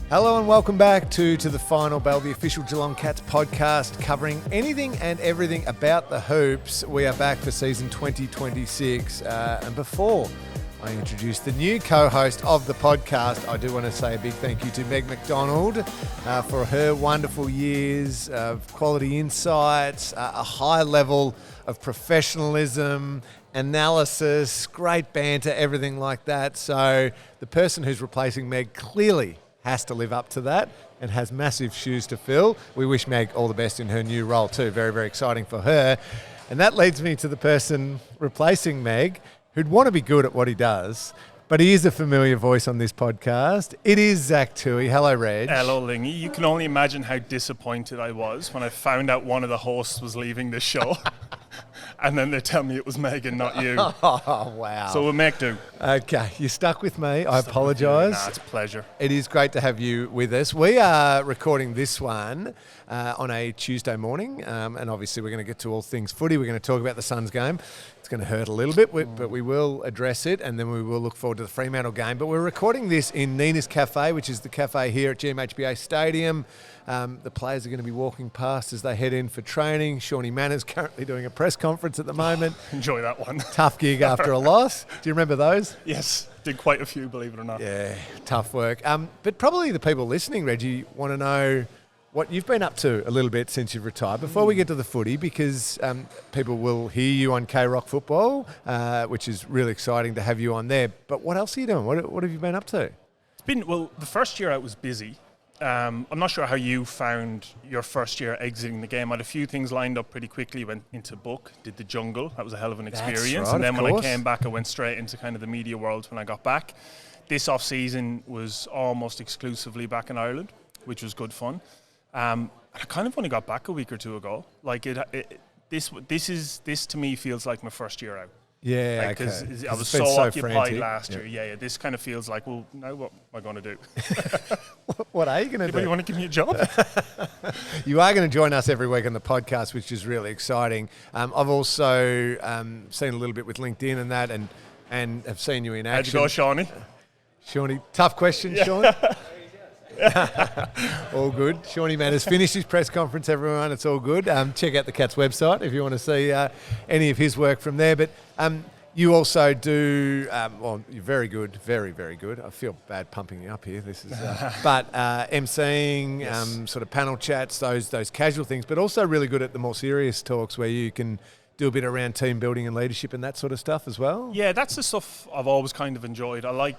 Hello and welcome back to The Final Bell, the official Geelong Cats podcast covering anything and everything about the hoops. We are back for season 2026. And before I introduce the new co-host of the podcast, I do want to say a big thank you to Meg McDonald for her wonderful years of quality insights, a high level of professionalism, analysis, great banter, everything like that. So the person who's replacing Meg clearly has to live up to that and has massive shoes to fill. We wish Meg all the best in her new role too. Very, very exciting for her. And that leads me to the person replacing Meg who'd want to be good at what he does, but he is a familiar voice on this podcast. It is Zach Toohey. Hello, Reg. Hello, Lingy. You can only imagine how disappointed I was when I found out one of the hosts was leaving the show. And then they tell me it was Megan, not you. Oh, wow. So we'll make do. Okay, you stuck with me. I apologise. Nah, it's a pleasure. It is great to have you with us. We are recording this one on a Tuesday morning, and obviously we're going to get to all things footy. We're going to talk about the Suns game. It's going to hurt a little bit, but we will address it, and then we will look forward to the Freemantle game. But we're recording this in Nina's Cafe, which is the cafe here at GMHBA Stadium. The players are going to be walking past as they head in for training. Shawnee Manners currently doing a press conference at the moment. Enjoy that one. Tough gig after a loss. Do you remember those? Yes, did quite a few, believe it or not. Yeah, tough work. But probably the people listening, Reggie, want to know what you've been up to a little bit since you've retired. Before we get to the footy, because people will hear you on K-Rock Football, which is really exciting to have you on there. But what else are you doing? What have you been up to? It's been, well, the first year I was busy. I'm not sure how you found your first year exiting the game. I had a few things lined up pretty quickly. Went into book, did the jungle. That was a hell of an experience. Right, and then when I came back, I went straight into kind of the media world when I got back. This off-season was almost exclusively back in Ireland, which was good fun. I kind of only got back a week or two ago. Like this to me feels like my first year out. Yeah, because okay. I was so occupied frantic last year. Yeah, this kind of feels like, well, now what am I going to do? What are you going to do? Anybody want to give me a job? You are going to join us every week on the podcast, which is really exciting. I've also seen a little bit with LinkedIn and that, and have seen you in action. How'd you go, Shawnee? Shawnee, tough question, yeah. Sean. All good. Shawnee Man has finished his press conference, everyone. It's all good. Check out the Cats website if you want to see any of his work from there. But you also do, well, you're very good, very, very good. I feel bad pumping you up here. This is, but emceeing, yes. Sort of panel chats, those casual things, but also really good at the more serious talks where you can do a bit around team building and leadership and that sort of stuff as well. Yeah, that's the stuff I've always kind of enjoyed. I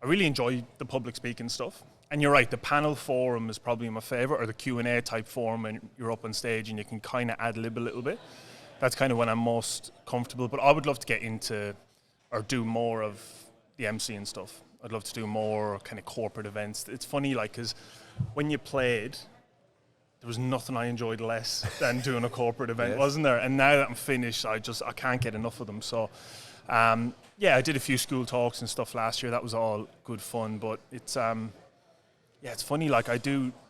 really enjoy the public speaking stuff. And you're right, the panel forum is probably my favourite, or the Q&A type forum, and you're up on stage and you can kind of ad-lib a little bit. That's kind of when I'm most comfortable. But I would love to get into or do more of the MC and stuff. I'd love to do more kind of corporate events. It's funny, like, because when you played, there was nothing I enjoyed less than doing a corporate event, yes. Wasn't there? And now that I'm finished, I can't get enough of them. So, yeah, I did a few school talks and stuff last year. That was all good fun, but it's... Yeah, it's funny, like I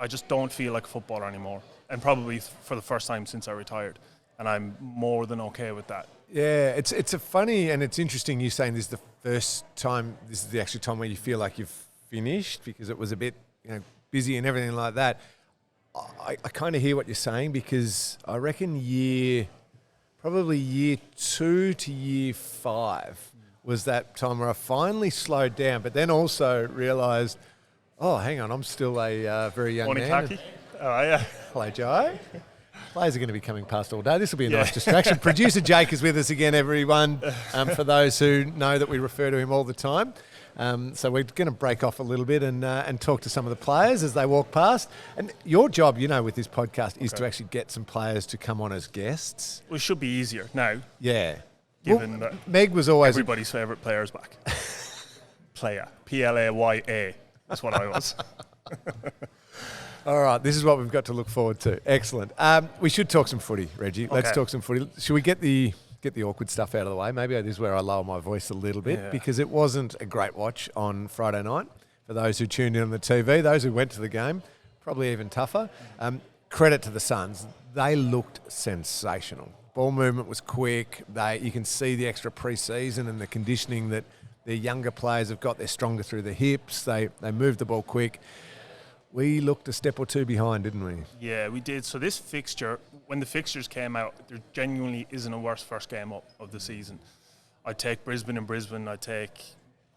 just don't feel like a footballer anymore. And probably for the first time since I retired. And I'm more than okay with that. Yeah, it's a funny and it's interesting you saying this is the first time, this is the actual time where you feel like you've finished because it was a bit busy and everything like that. I kind of hear what you're saying because I reckon probably year 2 to year 5 was that time where I finally slowed down, but then also realised, oh, hang on, I'm still a very young Morning, man. Kaki. Oh, yeah. Hello, Joe. Players are going to be coming past all day. This will be a nice distraction. Producer Jake is with us again, everyone, for those who know that we refer to him all the time. So we're going to break off a little bit and talk to some of the players as they walk past. And your job, with this podcast is to actually get some players to come on as guests. Well, it should be easier now. Yeah. Given that Meg was always... everybody's favourite player's back. Playa. Playa. That's what I was. All right, this is what we've got to look forward to. Excellent. We should talk some footy, Reggie. Okay. Let's talk some footy. Should we get the awkward stuff out of the way? Maybe this is where I lower my voice a little bit because it wasn't a great watch on Friday night. For those who tuned in on the TV, those who went to the game, probably even tougher. Credit to the Suns. They looked sensational. Ball movement was quick. You can see the extra pre-season and the conditioning that their younger players have got. They're stronger through the hips. They move the ball quick. we looked a step or two behind, didn't we? Yeah, we did. So this fixture, when the fixtures came out, there genuinely isn't a worse first game of the season. I'd take Brisbane in Brisbane. I'd take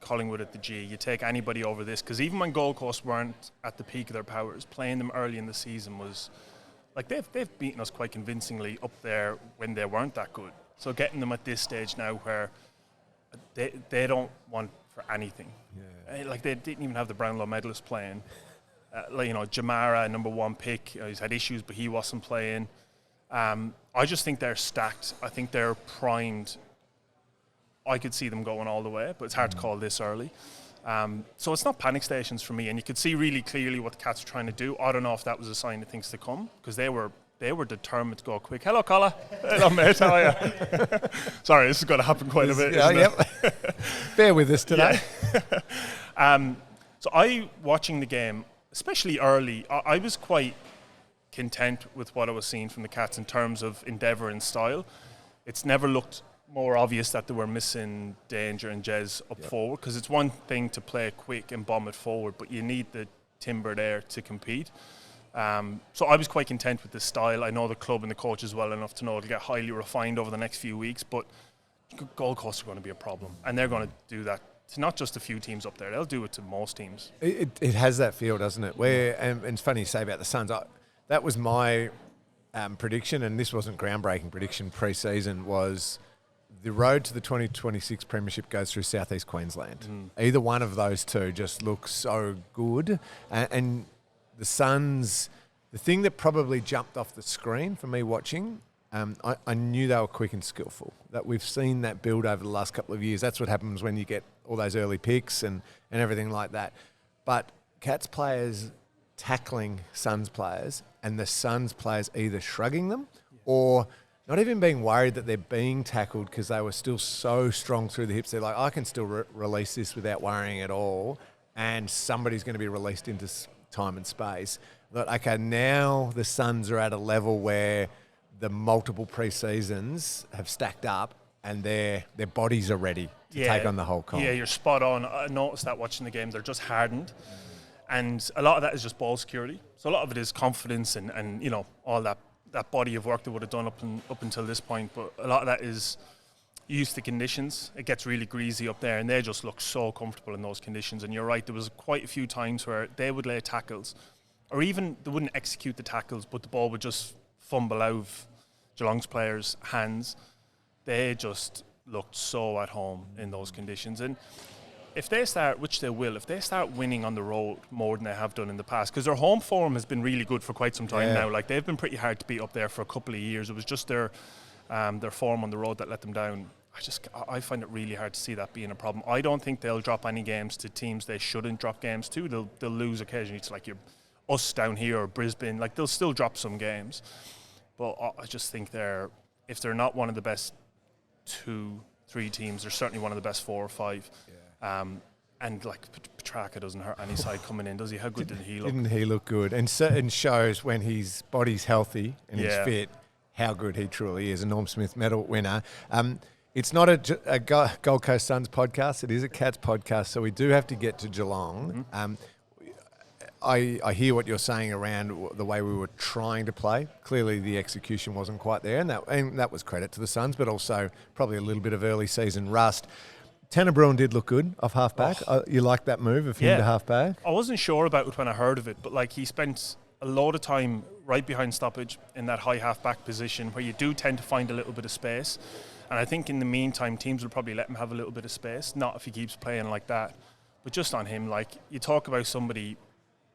Collingwood at the G. You take anybody over this, because even when Gold Coast weren't at the peak of their powers, playing them early in the season was like they've beaten us quite convincingly up there when they weren't that good. So getting them at this stage now where they don't want for anything. Yeah. Like they didn't even have the Brownlow medalist playing. Jamara, number one pick, he's had issues, but he wasn't playing. I just think they're stacked. I think they're primed. I could see them going all the way, but it's hard to call this early. So it's not panic stations for me, and you could see really clearly what the Cats are trying to do. I don't know if that was a sign of things to come, because they were determined to go quick. Hello, Collar. Hello, mate. How are you? Sorry, this is going to happen quite a bit. Isn't it? Bear with us today. Yeah. So watching the game, especially early, I was quite content with what I was seeing from the Cats in terms of endeavour and style. It's never looked more obvious that they were missing Danger and Jez up forward, because it's one thing to play quick and bomb it forward, but you need the timber there to compete. So I was quite content with the style. I know the club and the coaches well enough to know it'll get highly refined over the next few weeks, but Gold Coast are going to be a problem, and they're going to do that to not just a few teams up there. They'll do it to most teams. It has that feel, doesn't it? And it's funny you say about the Suns. That was my prediction, and this wasn't groundbreaking prediction pre-season, was the road to the 2026 Premiership goes through Southeast Queensland. Either one of those two just looks so good. And the Suns, the thing that probably jumped off the screen for me watching, I knew they were quick and skillful. That we've seen that build over the last couple of years. That's what happens when you get all those early picks and everything like that. But Cats players tackling Suns players, and the Suns players either shrugging them or not even being worried that they're being tackled, because they were still so strong through the hips. They're like, I can still release this without worrying at all, and somebody's going to be released into time and space. But okay, now the Suns are at a level where the multiple pre-seasons have stacked up, and their bodies are ready to take on the whole comp. Yeah, you're spot on. I noticed that watching the game. They're just hardened. And a lot of that is just ball security. So a lot of it is confidence and you know, all that body of work they would have done up until this point. But a lot of that is used to conditions. It gets really greasy up there, and they just look so comfortable in those conditions. And you're right, there was quite a few times where they would lay tackles, or even they wouldn't execute the tackles, but the ball would just fumble out of Geelong's players' hands. They just looked so at home in those conditions. And if they start, which they will, if they start winning on the road more than they have done in the past, because their home form has been really good for quite some time now. Like, they've been pretty hard to beat up there for a couple of years. It was just their form on the road that let them down. I find it really hard to see that being a problem. I don't think they'll drop any games to teams they shouldn't drop games to. They'll lose occasionally to like us down here or Brisbane. Like, they'll still drop some games. But I just think if they're not one of the best 2-3 teams, they're certainly one of the best 4 or 5. And like Petrarca doesn't hurt any side coming in, does he? How good did he look? Didn't he look good? And certain shows when his body's healthy and he's fit, how good he truly is. A Norm Smith medal winner. It's not a Gold Coast Suns podcast. It is a Cats podcast, so we do have to get to Geelong. Mm-hmm. I hear what you're saying around the way we were trying to play. Clearly the execution wasn't quite there, and that was credit to the Suns, but also probably a little bit of early season rust. Tanner Bruin did look good off half-back. You liked that move of him to half-back? I wasn't sure about it when I heard of it, but like, he spent a lot of time right behind stoppage in that high half-back position where you do tend to find a little bit of space. And I think in the meantime, teams will probably let him have a little bit of space, not if he keeps playing like that. But just on him, like, you talk about somebody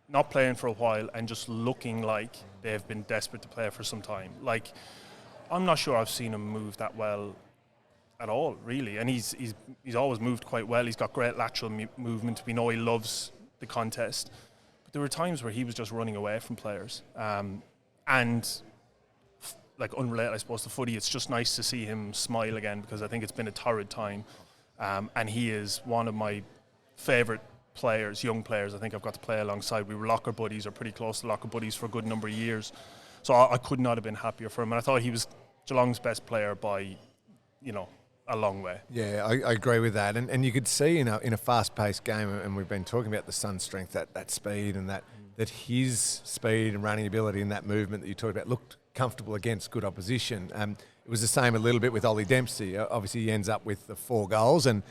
not playing for a while and just looking like they've been desperate to play for some time. Like, I'm not sure I've seen him move that well at all, really. And he's always moved quite well. He's got great lateral movement. We know he loves the contest. But there were times where he was just running away from players. Like, unrelated, I suppose, to footy, it's just nice to see him smile again, because I think it's been a torrid time. And he is one of my favourite players, young players, I think I've got to play alongside. We were locker buddies, or pretty close to locker buddies, for a good number of years. So I could not have been happier for him. And I thought he was Geelong's best player by, a long way. Yeah, I agree with that. And you could see in a fast-paced game, and we've been talking about the Suns' strength, that speed and that that his speed and running ability and that movement that you talked about looked comfortable against good opposition. It was the same a little bit with Ollie Dempsey. Obviously, he ends up with the 4 goals and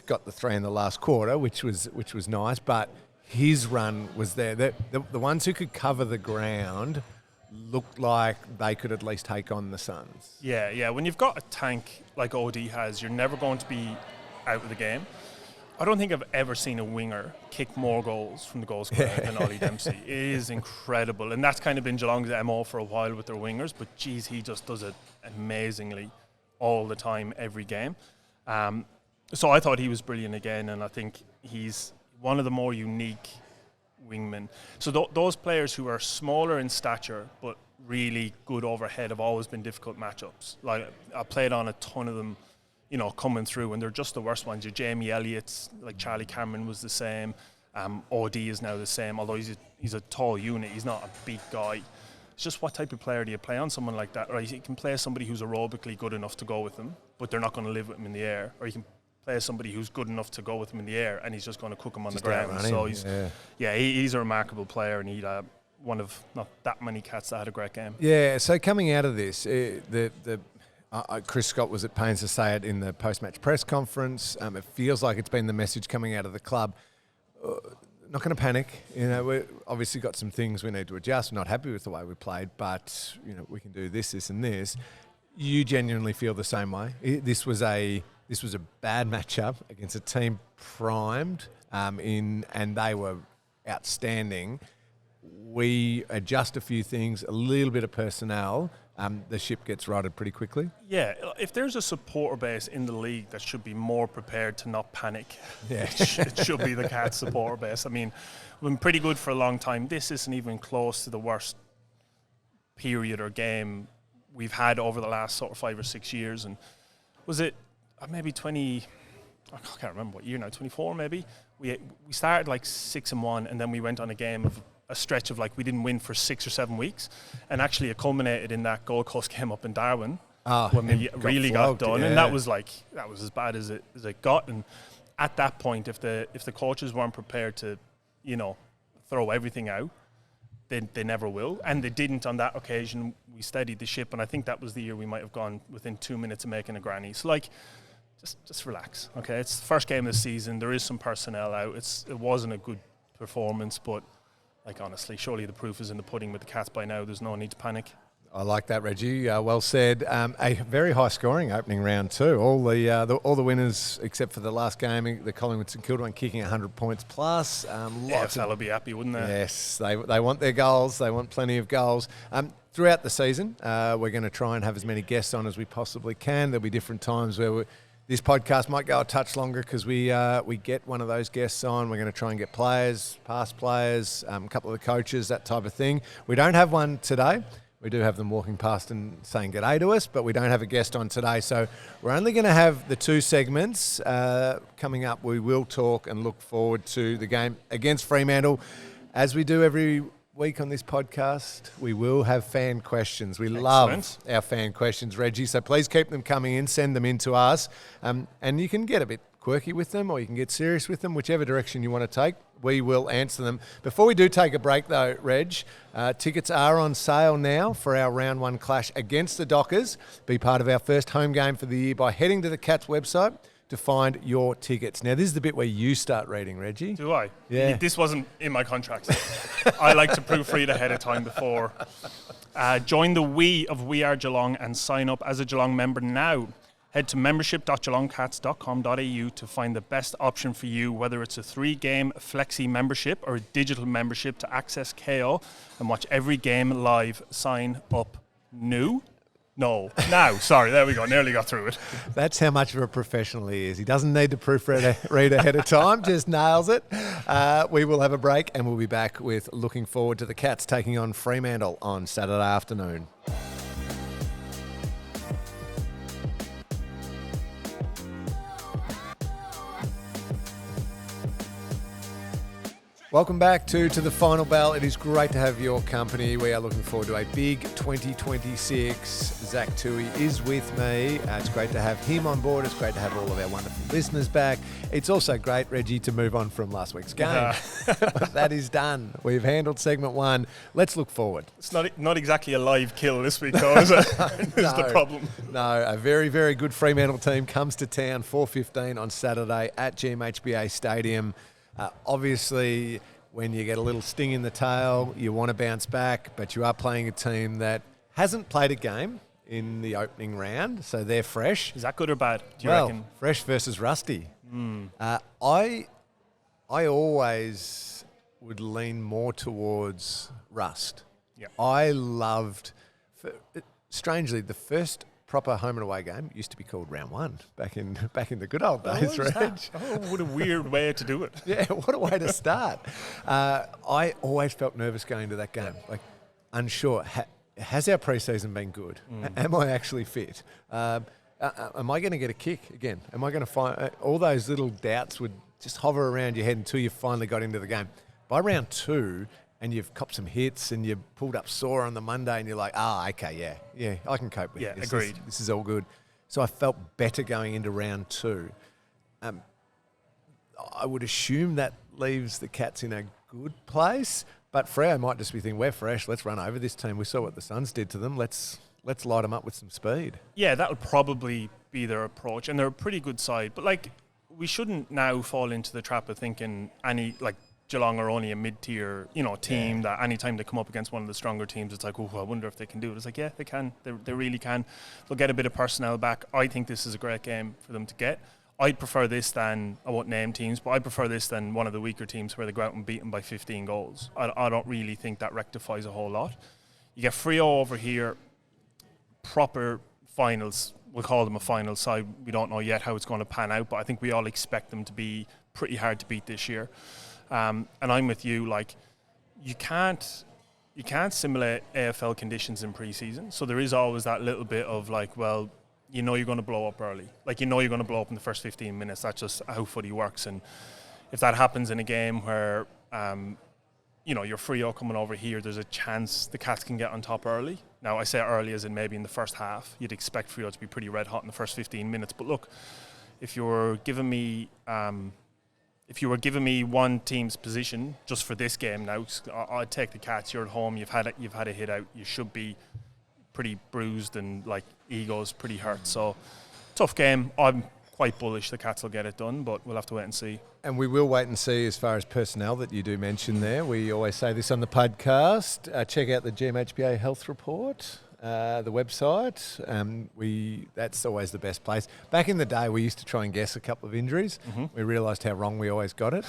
got the 3 in the last quarter, which was nice. But his run was there. The ones who could cover the ground looked like they could at least take on the Suns. Yeah. When you've got a tank like OD has, you're never going to be out of the game. I don't think I've ever seen a winger kick more goals from the goal square than Ollie Dempsey. It is incredible. And that's kind of been Geelong's MO for a while with their wingers. But, geez, he just does it amazingly all the time, every game. So I thought he was brilliant again. And I think he's one of the more unique wingmen. So those players who are smaller in stature but really good overhead have always been difficult matchups. Like, I played on a ton of them, coming through, and they're just the worst ones. Your Jamie Elliott's, like Charlie Cameron was the same. OD is now the same, although he's a tall unit. He's not a big guy. It's just what type of player do you play on someone like that? Right, you can play somebody who's aerobically good enough to go with them, but they're not going to live with him in the air. Or you can play somebody who's good enough to go with him in the air, and he's just going to cook him on the ground. So he's a remarkable player, and he's one of not that many cats that had a great game. Yeah. So coming out of this, Chris Scott was at pains to say it in the post-match press conference. It feels like it's been the message coming out of the club. Not going to panic. We've obviously got some things we need to adjust. We're not happy with the way we played, but we can do this, and this. You genuinely feel the same way. This was a bad matchup against a team primed and they were outstanding. We adjust a few things, a little bit of personnel. The ship gets righted pretty quickly. Yeah, if there's a supporter base in the league that should be more prepared to not panic, yeah. it should be the Cats supporter base. I mean, we've been pretty good for a long time. This isn't even close to the worst period or game we've had over the last sort of 5 or 6 years. And was it maybe 20? I can't remember what year now. 24 maybe. We started like 6-1, and then we went on a stretch of like we didn't win for 6 or 7 weeks, and actually it culminated in that Gold Coast game up in Darwin when we really got done, and that was as bad as it got. And at that point, if the coaches weren't prepared to, throw everything out, they never will, and they didn't on that occasion. We steadied the ship, and I think that was the year we might have gone within 2 minutes of making a granny. So just relax, okay? It's the first game of the season. There is some personnel out. It wasn't a good performance, but honestly, surely the proof is in the pudding with the Cats by now. There's no need to panic. I like that, Reggie. Well said. A very high-scoring opening round too. All the winners except for the last game, the Collingwood St Kilda one, kicking 100 points plus. AFL will be happy, wouldn't they? Yes, they want their goals. They want plenty of goals. Throughout the season, we're going to try and have as many guests on as we possibly can. There'll be different times where this podcast might go a touch longer because we get one of those guests on. We're going to try and get players, past players, a couple of the coaches, that type of thing. We don't have one today. We do have them walking past and saying g'day to us, but we don't have a guest on today. So we're only going to have the 2 segments coming up. We will talk and look forward to the game against Fremantle. As we do every week on this podcast, we will have fan questions. We love our fan questions, Reggie, so please keep them coming in, send them in to us, and you can get a bit quirky with them or you can get serious with them, whichever direction you want to take. We will answer them. Before we do take a break though, Reg, tickets are on sale now for our round 1 clash against the Dockers. Be part of our first home game for the year by heading to the Cats website to find your tickets. Now, this is the bit where you start reading, Reggie. Do I? Yeah. This wasn't in my contract. I like to proofread ahead of time before. Join the We of We Are Geelong and sign up as a Geelong member now. Head to membership.geelongcats.com.au to find the best option for you, whether it's a 3-game flexi membership or a digital membership to access KO and watch every game live. Sign up now. Now. Sorry, there we go. Nearly got through it. That's how much of a professional he is. He doesn't need to proofread ahead of time, just nails it. We will have a break and we'll be back with looking forward to the Cats taking on Fremantle on Saturday afternoon. Welcome back to the Final Bell. It is great to have your company. We are looking forward to a big 2026. Zach Tui is with me. It's great to have him on board. It's great to have all of our wonderful listeners back. It's also great, Reggie, to move on from last week's game. But that is done. We've handled segment 1. Let's look forward. It's not exactly a live kill this week, though, is it? Is the problem. No, a very, very good Fremantle team comes to town 4:15 on Saturday at GMHBA Stadium. Obviously, when you get a little sting in the tail, you want to bounce back, but you are playing a team that hasn't played a game in the opening round, so they're fresh. Is that good or bad, do you reckon? Fresh versus rusty. I always would lean more towards rust. Yeah. I loved, strangely, the first proper home and away game used to be called round 1 back in the good old days, Reg. Oh, what a weird way to do it. Yeah, what a way to start. I always felt nervous going to that game, like unsure. Has our pre-season been good? Am I actually fit? Am I going to get a kick again? Am I going to find all those little doubts would just hover around your head until you finally got into the game. By round 2, and you've copped some hits and you pulled up sore on the Monday and you're like, okay, yeah, I can cope with this. Agreed. This is all good. So I felt better going into round 2. I would assume that leaves the Cats in a good place, but Freo might just be thinking, we're fresh, let's run over this team. We saw what the Suns did to them. Let's light them up with some speed. Yeah, that would probably be their approach, and they're a pretty good side. But, we shouldn't now fall into the trap of thinking Geelong are only a mid-tier, team that any time they come up against one of the stronger teams, it's like, oh, I wonder if they can do it. It's like, yeah, they can. They really can. They'll get a bit of personnel back. I think this is a great game for them to get. I'd prefer this than, I won't name teams, but I'd prefer this than one of the weaker teams where they go out and beat them by 15 goals. I don't really think that rectifies a whole lot. You get Freo over here, proper finals. We'll call them a final side. We don't know yet how it's going to pan out, but I think we all expect them to be pretty hard to beat this year. And I'm with you. You can't simulate AFL conditions in pre-season. So there is always that little bit of you're going to blow up early. You're going to blow up in the first 15 minutes. That's just how footy works. And if that happens in a game where you're Freo coming over here, there's a chance the Cats can get on top early. Now I say early as in maybe in the first half. You'd expect Freo to be pretty red hot in the first 15 minutes. But look, if you were giving me one team's position just for this game now, I'd take the Cats. You're at home. You've had a hit out. You should be pretty bruised and egos pretty hurt. So tough game. I'm quite bullish the Cats will get it done, but we'll have to wait and see. And we will wait and see as far as personnel that you do mention there. We always say this on the podcast. Check out the GMHBA health report. The website, that's always the best place. Back in the day, we used to try and guess a couple of injuries. Mm-hmm. We realised how wrong we always got it.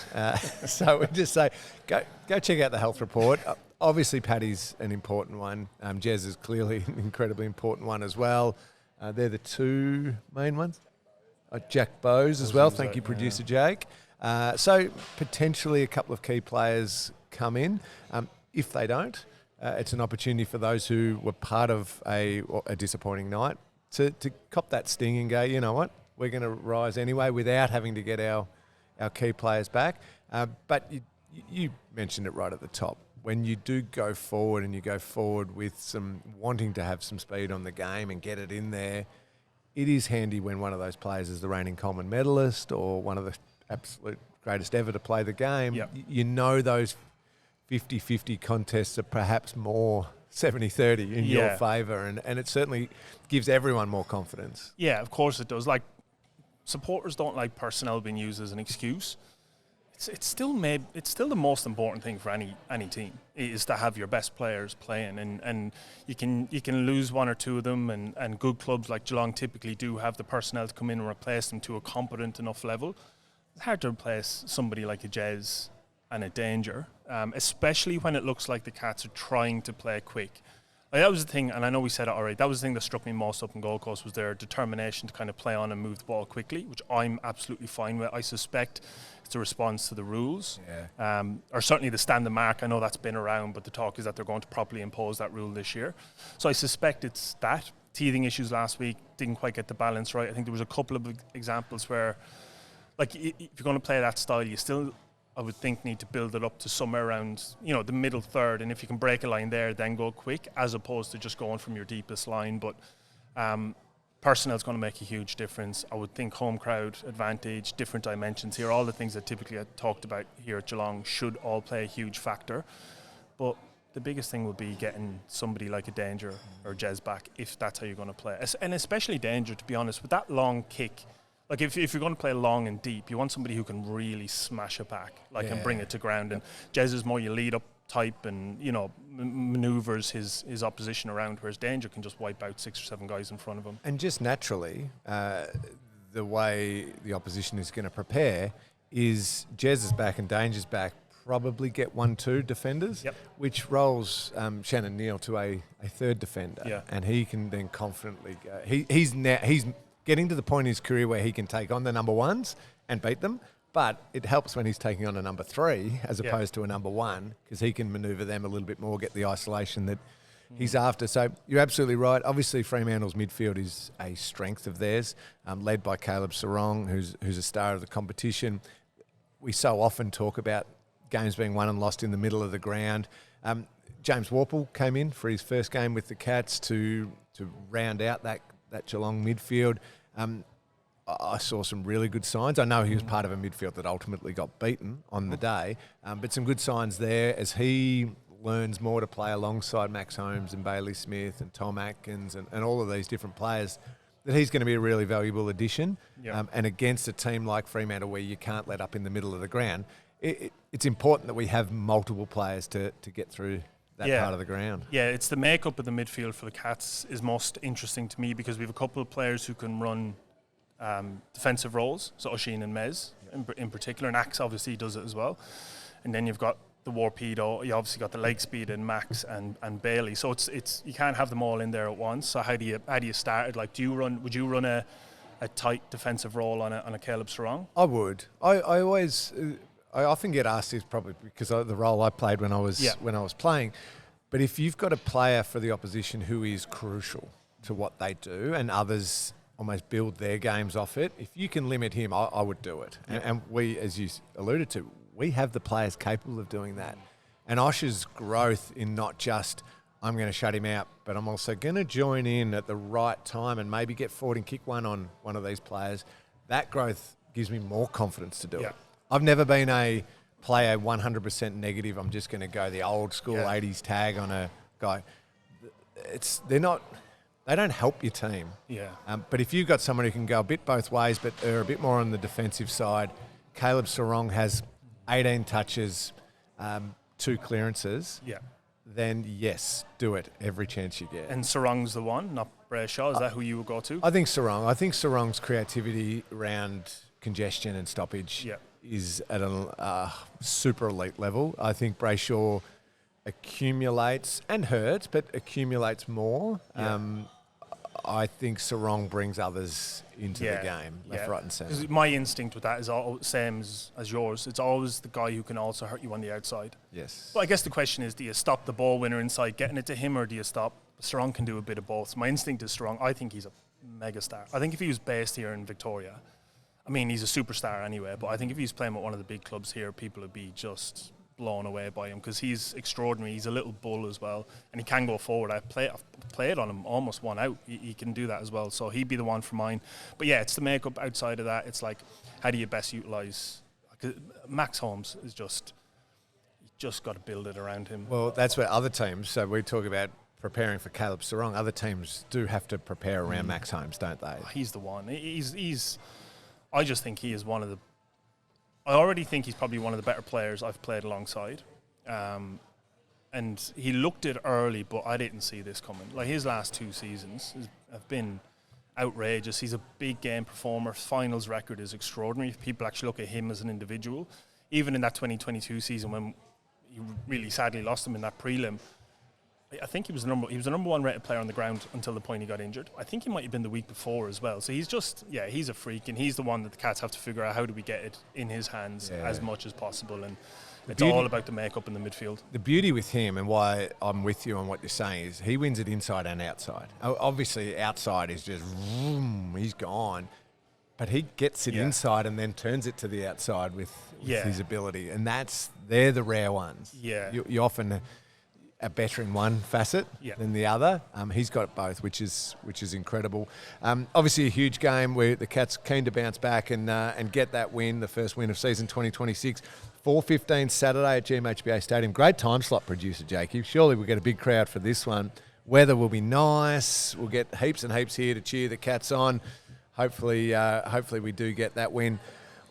So we just say, go check out the health report. Obviously, Paddy's an important one. Jez is clearly an incredibly important one as well. They're the two main ones. Jack Bowes as well. Thank you, producer Jake. So potentially a couple of key players come in. If they don't, it's an opportunity for those who were part of a disappointing night to cop that sting and go, you know what, we're going to rise anyway without having to get our key players back. But you mentioned it right at the top. When you do go forward and you go forward with some wanting to have some speed on the game and get it in there, it is handy when one of those players is the reigning Coleman medalist or one of the absolute greatest ever to play the game. Yep. You know those 50-50 contests are perhaps more 70-30 in your favour, and it certainly gives everyone more confidence. Yeah, of course it does. Supporters don't like personnel being used as an excuse. It's still the most important thing for any team is to have your best players playing, and you can lose one or two of them, and good clubs like Geelong typically do have the personnel to come in and replace them to a competent enough level. It's hard to replace somebody like a Jez and a Danger, especially when it looks like the Cats are trying to play quick. That was the thing, and I know we said it already, that was the thing that struck me most up in Gold Coast was their determination to kind of play on and move the ball quickly, which I'm absolutely fine with. I suspect it's a response to the rules, or certainly the stand the mark. I know that's been around, but the talk is that they're going to properly impose that rule this year. So I suspect it's that. Teething issues last week, didn't quite get the balance right. I think there was a couple of examples where, if you're going to play that style, you still I would think need to build it up to somewhere around, the middle third. And if you can break a line there, then go quick, as opposed to just going from your deepest line. But personnel is going to make a huge difference. I would think home crowd advantage, different dimensions here, all the things that typically I talked about here at Geelong should all play a huge factor. But the biggest thing would be getting somebody like a Danger or Jez back, if that's how you're going to play. And especially Danger, to be honest, with that long kick. Like if you're going to play long and deep, you want somebody who can really smash it back, and bring it to ground. And Jez is more your lead up type, and maneuvers his opposition around, whereas Danger can just wipe out 6 or 7 guys in front of him. And just naturally, the way the opposition is going to prepare is Jez is back and Danger's back. Probably get 1-2 defenders, which rolls Shannon Neal to a third defender, and he can then confidently go. He's getting to the point in his career where he can take on the number ones and beat them, but it helps when he's taking on a number 3 as opposed to a number 1, because he can manoeuvre them a little bit more, get the isolation that he's after. So you're absolutely right. Obviously, Fremantle's midfield is a strength of theirs, led by Caleb Sarong, who's a star of the competition. We so often talk about games being won and lost in the middle of the ground. James Warple came in for his first game with the Cats to round out that Geelong midfield. I saw some really good signs. I know he was part of a midfield that ultimately got beaten on the day, but some good signs there as he learns more to play alongside Max Holmes and Bailey Smith and Tom Atkins and all of these different players, that he's going to be a really valuable addition. And against a team like Fremantle where you can't let up in the middle of the ground, it's important that we have multiple players to get through that part of the ground. Yeah, it's the makeup of the midfield for the Cats is most interesting to me, because we have a couple of players who can run defensive roles, so Oisin and Mez in particular, and Axe obviously does it as well. And then you've got the Warpedo, you obviously got the leg speed in Max and Bailey. So it's you can't have them all in there at once. So how do you start it? Like, would you run a tight defensive role on a Caleb Sarong? I would. I often get asked this, probably because of the role I played when I was playing. But if you've got a player for the opposition who is crucial to what they do, and others almost build their games off it, if you can limit him, I would do it. And we, as you alluded to, we have the players capable of doing that. And Osh's growth in not just, I'm going to shut him out, but I'm also going to join in at the right time and maybe get forward and kick one on one of these players, that growth gives me more confidence to do it. I've never been a player 100% negative. I'm just going to go the old school 80s tag on a guy. They don't help your team. But if you've got someone who can go a bit both ways, but they're a bit more on the defensive side, Caleb Sarong has 18 touches, 2 clearances. Then yes, do it every chance you get. And Sarong's the one, not Brayshaw. Is that who you would go to? I think Sarong. I think Sarong's creativity around congestion and stoppage is at a super elite level. I think Brayshaw accumulates and hurts, but accumulates more. I think Sarong brings others into the game, left, right and centre. My instinct with that is same as yours. It's always the guy who can also hurt you on the outside. Yes. But I guess the question is, do you stop the ball winner inside getting it to him, or do you stop? Sarong can do a bit of both. My instinct is Sarong. I think he's a mega star. I think if he was based here in Victoria, I mean, he's a superstar anyway, but I think if he's playing with one of the big clubs here, people would be just blown away by him, because he's extraordinary. He's a little bull as well, and he can go forward. I've played on him almost one out. He can do that as well, so he'd be the one for mine. But yeah, it's the makeup outside of that. It's like, how do you best utilise? Max Holmes is you just got to build it around him. Well, that's where other teams, so we talk about preparing for Caleb Sarong, other teams do have to prepare around Max Holmes, don't they? He's the one. I just think he is one of the... I already think he's probably one of the better players I've played alongside. And he looked it early, but I didn't see this coming. Like, his last 2 seasons have been outrageous. He's a big game performer. Finals record is extraordinary. If people actually look at him as an individual, even in that 2022 season when he really sadly lost him in that prelim, I think he was the number 1 rated player on the ground until the point he got injured. I think he might have been the week before as well. So he's he's a freak, and he's the one that the Cats have to figure out how do we get it in his hands as much as possible. And it's all about the makeup in the midfield. The beauty with him, and why I'm with you on what you're saying, is he wins it inside and outside. Obviously, outside is just, he's gone. But he gets it inside and then turns it to the outside with his ability. And they're the rare ones. Yeah. You often are better in one facet than the other. He's got both, which is incredible. Obviously a huge game where the Cats keen to bounce back and get that win, the first win of season 2026. 4:15 Saturday at GMHBA Stadium. Great time slot, producer Jakey. Surely we'll get a big crowd for this one. Weather will be nice. We'll get heaps and heaps here to cheer the Cats on. Hopefully we do get that win.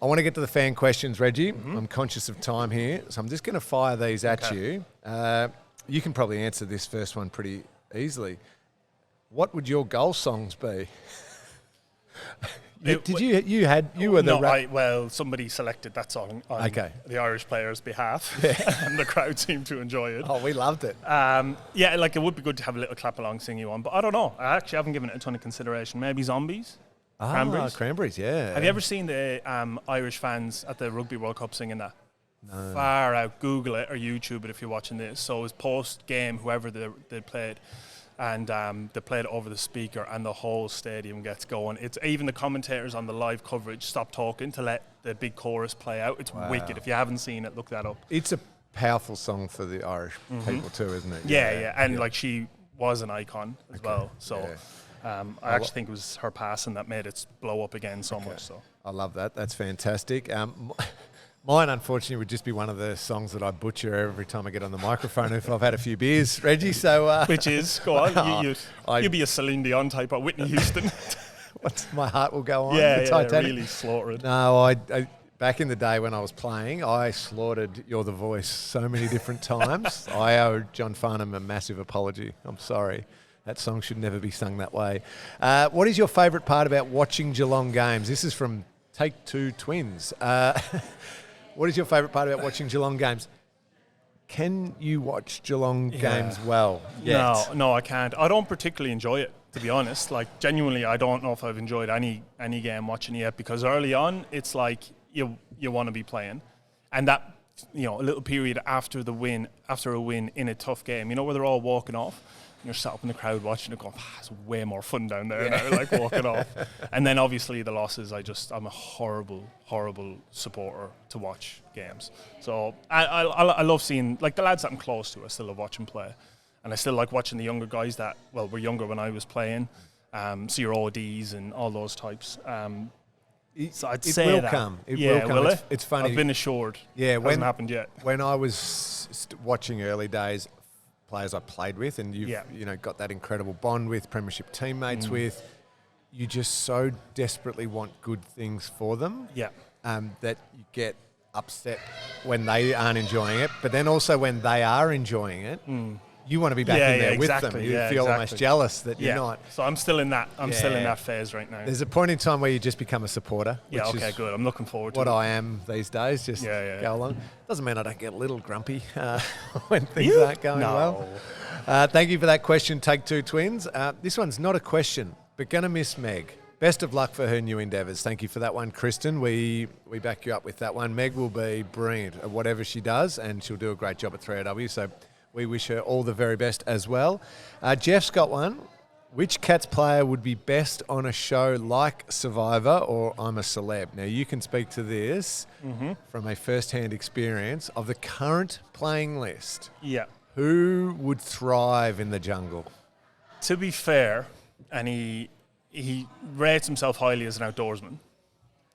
I want to get to the fan questions, Reggie. Mm-hmm. I'm conscious of time here, so I'm just going to fire these at you. You can probably answer this first one pretty easily. What would your goal songs be? Somebody selected that song on the Irish players' behalf, and the crowd seemed to enjoy it. Oh, we loved it. It would be good to have a little clap along sing you one, but I don't know. I actually haven't given it a ton of consideration. Maybe Zombies? Cranberries, yeah. Have you ever seen the Irish fans at the Rugby World Cup singing that? No. Far out. Google it or YouTube it if you're watching this. So it was post-game, whoever they played, and they played over the speaker and the whole stadium gets going. It's even the commentators on the live coverage stop talking to let the big chorus play out. It's wicked. If you haven't seen it, look that up. It's a powerful song for the Irish people too, isn't it? Yeah. And she was an icon as well. So... Yeah. I actually think it was her passing that made it blow up again so much. So I love that. That's fantastic. Mine, unfortunately, would just be one of the songs that I butcher every time I get on the microphone if I've had a few beers, Reggie. So, which is, go on, you'd be a Celine Dion type or Whitney Houston. My heart will go on. Yeah, really slaughtered. No, I back in the day when I was playing, I slaughtered You're the Voice so many different times. I owe John Farnham a massive apology. I'm sorry. That song should never be sung that way. What is your favourite part about watching Geelong games? This is from Take Two Twins. What is your favourite part about watching Geelong games? Can you watch Geelong games well yet? No, I can't. I don't particularly enjoy it, to be honest. Genuinely, I don't know if I've enjoyed any game watching it yet, because early on, it's like you want to be playing. And that, a little period after a win in a tough game, where they're all walking off. You're sat up in the crowd watching it going, it's way more fun down there now, walking off. And then obviously the losses, I'm a horrible, horrible supporter to watch games. So I love seeing, the lads that I'm close to, I still love watching play. And I still like watching the younger guys that, were younger when I was playing. So your ODs and all those types. So I'd say it will come. It will come. Will it? It's funny. I've been assured. Yeah, it hasn't happened yet. When I was watching early days, players I played with, and you've got that incredible bond with, premiership teammates with, you just so desperately want good things for them that you get upset when they aren't enjoying it, but then also when they are enjoying it, you want to be back in there with them. You feel almost jealous that you're not. So I'm still in that. I'm still in that phase right now. There's a point in time where you just become a supporter. Yeah, okay, good. I'm looking forward to what I am these days. Just go along. Doesn't mean I don't get a little grumpy when things aren't going well. Thank you for that question, Take Two Twins. This one's not a question, but going to miss Meg. Best of luck for her new endeavours. Thank you for that one, Kristen. We back you up with that one. Meg will be brilliant at whatever she does, and she'll do a great job at 3AW. So we wish her all the very best as well. Jeff's got one. Which Cats player would be best on a show like Survivor or I'm a Celeb? Now, you can speak to this from a first-hand experience of the current playing list. Yeah. Who would thrive in the jungle? To be fair, and he rates himself highly as an outdoorsman,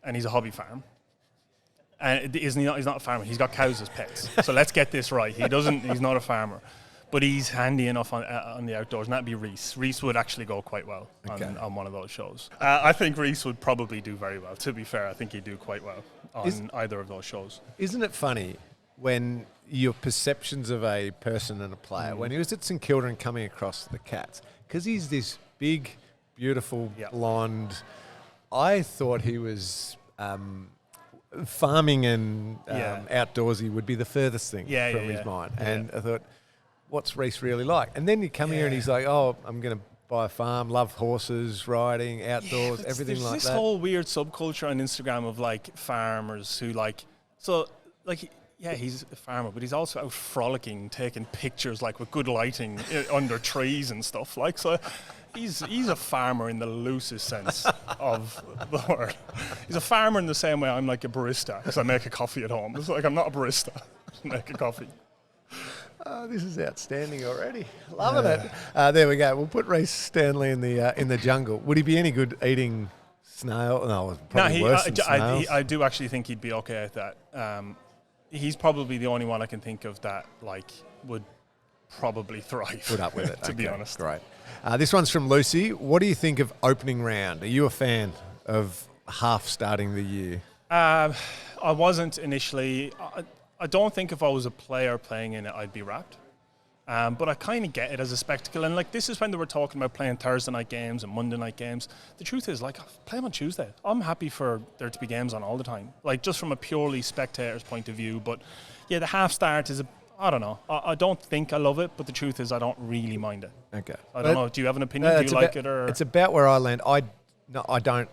and he's a hobby farm. And he's not a farmer. He's got cows as pets. So let's get this right. He's not a farmer. But he's handy enough on the outdoors, and that'd be Reese. Reese would actually go quite well on one of those shows. I think Reese would probably do very well. To be fair, I think he'd do quite well on either of those shows. Isn't it funny when your perceptions of a person and a player, when he was at St Kilda and coming across the Cats, because he's this big, beautiful, blonde, I thought he was... farming and outdoorsy would be the furthest thing from his mind. And I thought, what's Reese really like? And then you come here and he's like, I'm going to buy a farm, love horses, riding, outdoors, everything like that. There's this whole weird subculture on Instagram of farmers who yeah, he's a farmer, but he's also out frolicking, taking pictures like with good lighting under trees and stuff. Like, so he's a farmer in the loosest sense of the word. He's a farmer in the same way I'm like a barista because I make a coffee at home. It's like I'm not a barista. I make a coffee. Oh, this is outstanding already. Loving it. There we go. We'll put Reece Stanley in the jungle. Would he be any good eating snail? No, probably worse than snails. I do actually think he'd be okay at that. He's probably the only one I can think of that like would probably thrive. Put up with it. to be honest. Great. This one's from Lucy. What do you think of opening round? Are you a fan of half starting the year? I wasn't initially. I don't think if I was a player playing in it, I'd be wrapped. But I kind of get it as a spectacle. And, like, this is when they were talking about playing Thursday night games and Monday night games. The truth is, like, play them on Tuesday. I'm happy for there to be games on all the time. Like, just from a purely spectator's point of view. But, yeah, the half start is I don't know. I don't think I love it, but the truth is I don't really mind it. Okay. I don't know. Do you have an opinion? Do you like it? Or it's about where I land. I don't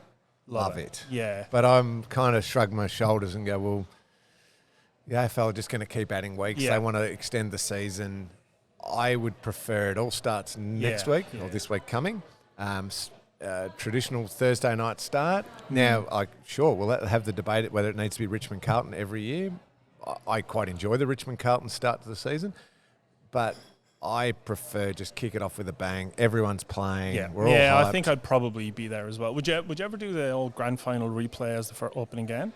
love it. Yeah. But I'm kind of shrugging my shoulders and go, well, the AFL are just going to keep adding weeks. Yeah. They want to extend the season. I would prefer it all starts next week or this week coming. Traditional Thursday night start. Now, we'll have the debate whether it needs to be Richmond Carlton every year. I quite enjoy the Richmond Carlton start to the season, but I prefer just kick it off with a bang. Everyone's playing. Yeah, We're all hyped. I think I'd probably be there as well. Would you ever do the old grand final replay as the opening game?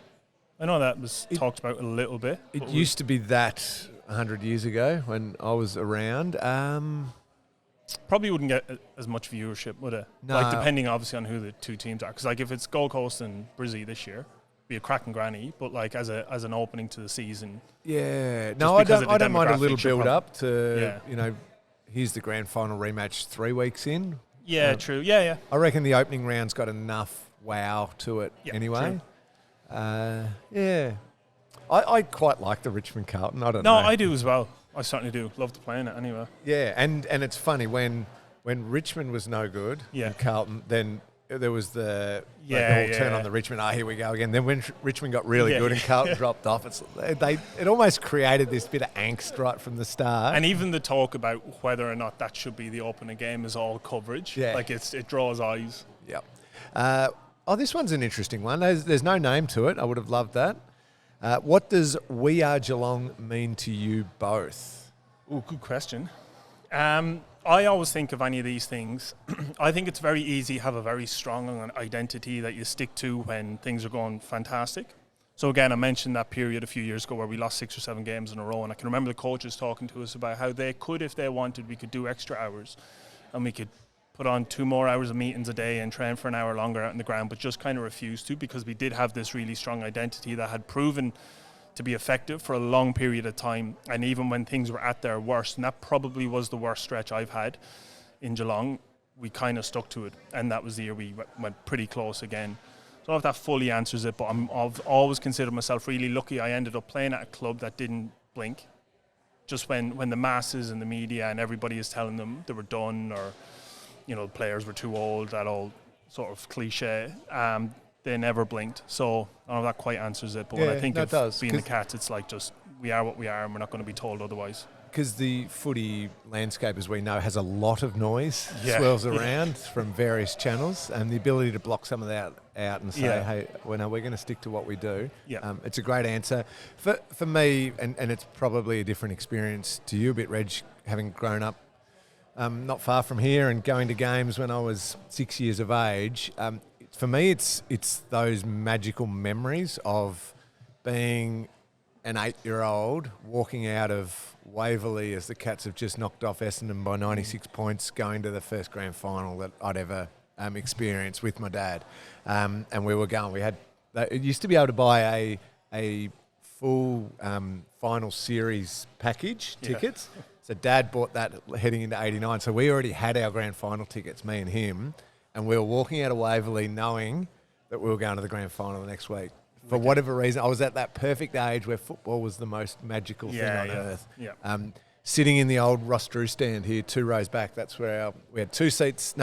I know that was talked about a little bit. It used to be that 100 years ago when I was around. Probably wouldn't get as much viewership, would it? No. Like, depending obviously on who the two teams are. Because, like, if it's Gold Coast and Brizzy this year, be a cracking granny. But, like, as an opening to the season. Yeah. No, I don't mind a little build up to, here's the grand final rematch 3 weeks in. Yeah, true. Yeah. I reckon the opening round's got enough wow to it anyway. Yeah. I quite like the Richmond Carlton. I don't know. No, I do as well. I certainly do. Love to play in it anyway. Yeah, and it's funny when Richmond was no good and Carlton, then there was the turn on the Richmond. Here we go again. Then when Richmond got really good and Carlton dropped off, it almost created this bit of angst right from the start. And even the talk about whether or not that should be the opening game is all coverage. Yeah. Like it draws eyes. Yep. This one's an interesting one. There's no name to it. I would have loved that. What does We Are Geelong mean to you both? Oh, good question. I always think of any of these things. I think it's very easy to have a very strong identity that you stick to when things are going fantastic. So again, I mentioned that period a few years ago where we lost 6 or 7 games in a row, and I can remember the coaches talking to us about how they could, if they wanted, we could do extra hours and we could put on 2 more hours of meetings a day and train for an hour longer out in the ground, but just kind of refused to because we did have this really strong identity that had proven to be effective for a long period of time. And even when things were at their worst, and that probably was the worst stretch I've had in Geelong, we kind of stuck to it. And that was the year we went pretty close again. So I don't know if that fully answers it, but I've always considered myself really lucky. I ended up playing at a club that didn't blink. Just when the masses and the media and everybody is telling them they were done or the players were too old, that old sort of cliche, they never blinked. So I don't know if that quite answers it, but when I think of being the Cats, it's like just we are what we are and we're not going to be told otherwise. Because the footy landscape, as we know, has a lot of noise, swirls around from various channels, and the ability to block some of that out and say, hey, we're going to stick to what we do. Yeah. It's a great answer. For me, and it's probably a different experience to you a bit, Reg, having grown up not far from here and going to games when I was 6 years of age. For me, it's those magical memories of being an 8-year-old walking out of Waverley as the Cats have just knocked off Essendon by 96 points, going to the first grand final that I'd ever experienced with my dad. And we were going. It used to be able to buy a full final series package tickets. So Dad bought that heading into 89. So we already had our grand final tickets, me and him. And we were walking out of Waverley knowing that we were going to the grand final the next week. For whatever reason, I was at that perfect age where football was the most magical thing on earth. Yeah. Sitting in the old Ross Drew stand here, 2 rows back, that's where we had 3 seats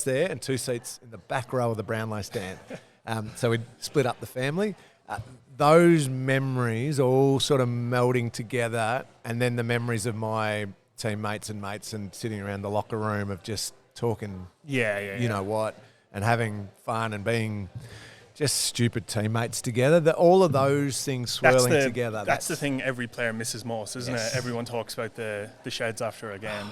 there and 2 seats in the back row of the Brownlow stand. So we'd split up the family. those memories all sort of melding together, and then the memories of my teammates and mates and sitting around the locker room of just talking, you know what, and having fun and being just stupid teammates together. All of those things swirling together. That's the thing every player misses most, isn't it? Everyone talks about the sheds after a game.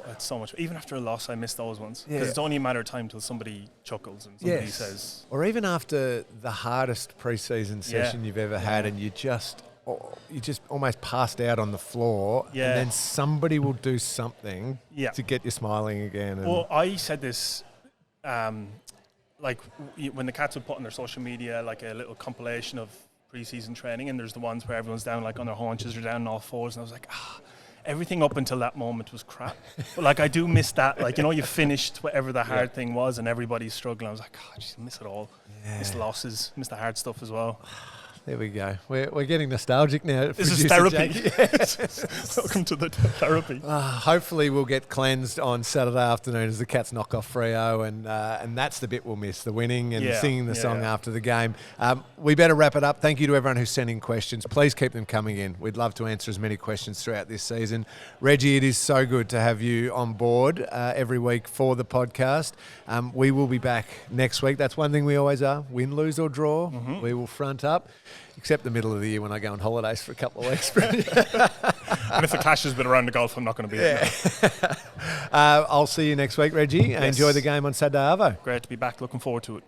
It's so much. Even after a loss, I miss those ones. Because it's only a matter of time till somebody chuckles and somebody says... Or even after the hardest pre-season session you've ever had, and you just almost passed out on the floor, and then somebody will do something to get you smiling again. Well, I said this... like when the Cats would put on their social media like a little compilation of pre-season training, and there's the ones where everyone's down like on their haunches or down on all fours, and I was like, everything up until that moment was crap. But like I do miss that, like, you know, you finished whatever the hard thing was and everybody's struggling. I was like, I just miss it all. Miss the losses, miss the hard stuff as well. There we go. We're getting nostalgic now. This is therapy. Welcome to the therapy. Hopefully we'll get cleansed on Saturday afternoon as the Cats knock off Freo, and that's the bit we'll miss, the winning and singing the song after the game. We better wrap it up. Thank you to everyone who's sending questions. Please keep them coming in. We'd love to answer as many questions throughout this season. Reggie, it is so good to have you on board every week for the podcast. We will be back next week. That's one thing we always are. Win, lose or draw, we will front up. Except the middle of the year when I go on holidays for a couple of weeks. And if the cash has been around the golf, I'm not going to be there. I'll see you next week, Reggie. Enjoy the game on Saturday, Arvo. Great to be back. Looking forward to it.